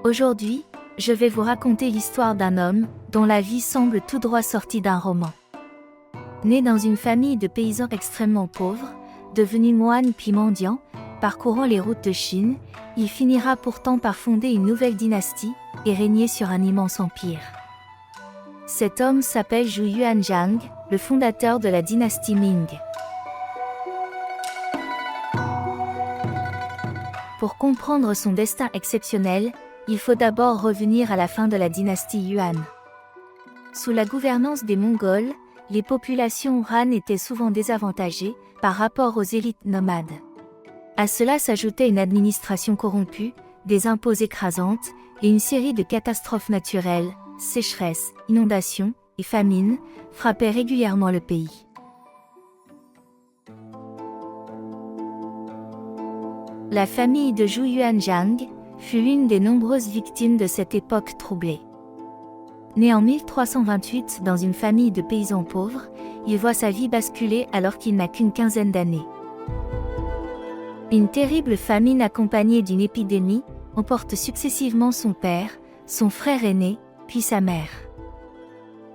Aujourd'hui, je vais vous raconter l'histoire d'un homme dont la vie semble tout droit sortie d'un roman. Né dans une famille de paysans extrêmement pauvres, devenu moine puis mendiant, parcourant les routes de Chine, il finira pourtant par fonder une nouvelle dynastie et régner sur un immense empire. Cet homme s'appelle Zhu Yuanzhang, le fondateur de la dynastie Ming. Pour comprendre son destin exceptionnel, il faut d'abord revenir à la fin de la dynastie Yuan. Sous la gouvernance des Mongols, les populations Han étaient souvent désavantagées par rapport aux élites nomades. À cela s'ajoutait une administration corrompue, des impôts écrasantes et une série de catastrophes naturelles, sécheresses, inondations et famines, frappaient régulièrement le pays. La famille de Zhu Yuanzhang fut l'une des nombreuses victimes de cette époque troublée. Né en 1328 dans une famille de paysans pauvres, il voit sa vie basculer alors qu'il n'a qu'une quinzaine d'années. Une terrible famine accompagnée d'une épidémie emporte successivement son père, son frère aîné, puis sa mère.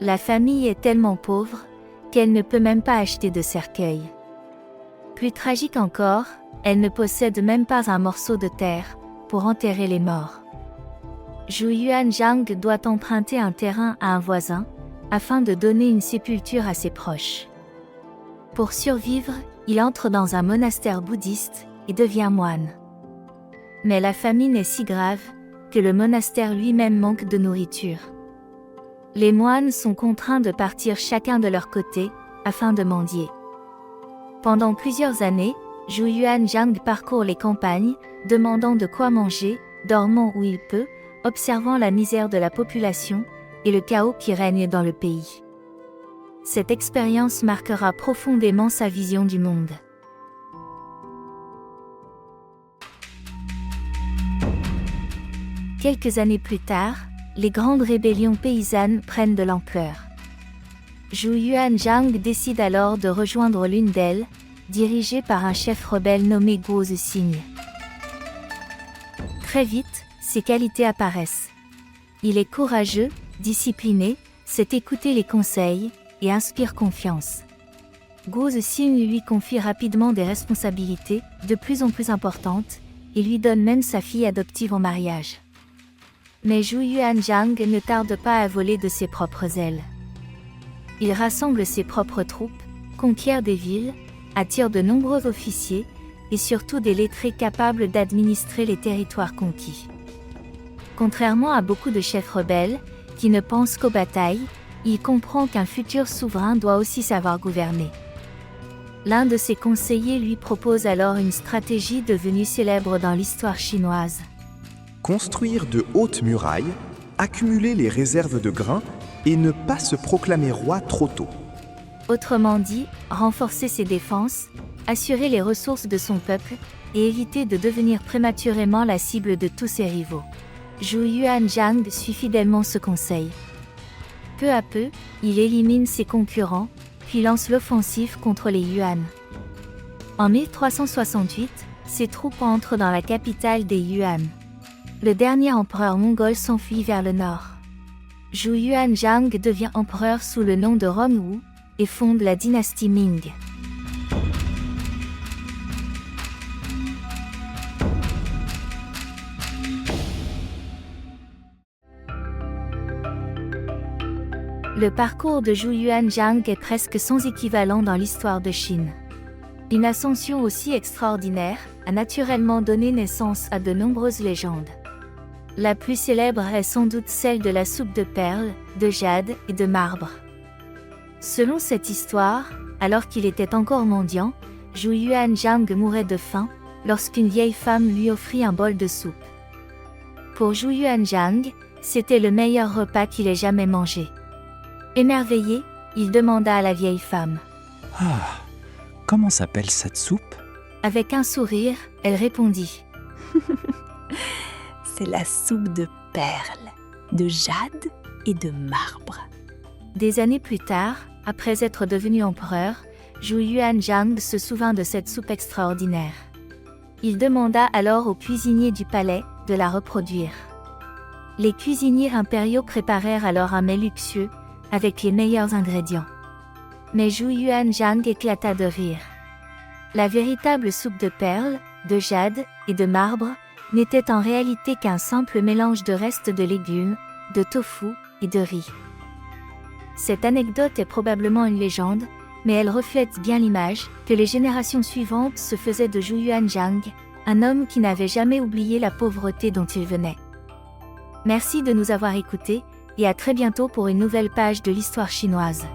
La famille est tellement pauvre qu'elle ne peut même pas acheter de cercueil. Plus tragique encore, elle ne possède même pas un morceau de terre pour enterrer les morts. Zhu Yuanzhang doit emprunter un terrain à un voisin afin de donner une sépulture à ses proches. Pour survivre, il entre dans un monastère bouddhiste et devient moine. Mais la famine est si grave que le monastère lui-même manque de nourriture. Les moines sont contraints de partir chacun de leur côté afin de mendier. Pendant plusieurs années, Zhu Yuanzhang parcourt les campagnes, demandant de quoi manger, dormant où il peut, observant la misère de la population et le chaos qui règne dans le pays. Cette expérience marquera profondément sa vision du monde. Quelques années plus tard, les grandes rébellions paysannes prennent de l'ampleur. Zhu Yuanzhang décide alors de rejoindre l'une d'elles, dirigée par un chef rebelle nommé Guo Zixing. Très vite, ses qualités apparaissent. Il est courageux, discipliné, sait écouter les conseils et inspire confiance. Guo Zixing lui confie rapidement des responsabilités de plus en plus importantes et lui donne même sa fille adoptive en mariage. Mais Zhu Yuanzhang ne tarde pas à voler de ses propres ailes. Il rassemble ses propres troupes, conquiert des villes, attire de nombreux officiers et surtout des lettrés capables d'administrer les territoires conquis. Contrairement à beaucoup de chefs rebelles, qui ne pensent qu'aux batailles, il comprend qu'un futur souverain doit aussi savoir gouverner. L'un de ses conseillers lui propose alors une stratégie devenue célèbre dans l'histoire chinoise. Construire de hautes murailles, accumuler les réserves de grains et ne pas se proclamer roi trop tôt. Autrement dit, renforcer ses défenses, assurer les ressources de son peuple et éviter de devenir prématurément la cible de tous ses rivaux. Zhu Yuanzhang suit fidèlement ce conseil. Peu à peu, il élimine ses concurrents, puis lance l'offensive contre les Yuan. En 1368, ses troupes entrent dans la capitale des Yuan. Le dernier empereur mongol s'enfuit vers le nord. Zhu Yuanzhang devient empereur sous le nom de Rongwu et fonde la dynastie Ming. Le parcours de Zhu Yuanzhang est presque sans équivalent dans l'histoire de Chine. Une ascension aussi extraordinaire a naturellement donné naissance à de nombreuses légendes. La plus célèbre est sans doute celle de la soupe de perles, de jade et de marbre. Selon cette histoire, alors qu'il était encore mendiant, Zhu Yuanzhang mourait de faim lorsqu'une vieille femme lui offrit un bol de soupe. Pour Zhu Yuanzhang, c'était le meilleur repas qu'il ait jamais mangé. Émerveillé, il demanda à la vieille femme. « Ah, comment s'appelle cette soupe ?» Avec un sourire, elle répondit. « C'est la soupe de perles, de jade et de marbre. » Des années plus tard, après être devenu empereur, Zhu Yuanzhang se souvint de cette soupe extraordinaire. Il demanda alors au cuisinier du palais de la reproduire. Les cuisiniers impériaux préparèrent alors un mets luxueux, avec les meilleurs ingrédients. Mais Zhu Yuanzhang éclata de rire. La véritable soupe de perles, de jade et de marbre n'était en réalité qu'un simple mélange de restes de légumes, de tofu et de riz. Cette anecdote est probablement une légende, mais elle reflète bien l'image que les générations suivantes se faisaient de Zhu Yuanzhang, un homme qui n'avait jamais oublié la pauvreté dont il venait. Merci de nous avoir écoutés, et à très bientôt pour une nouvelle page de l'histoire chinoise.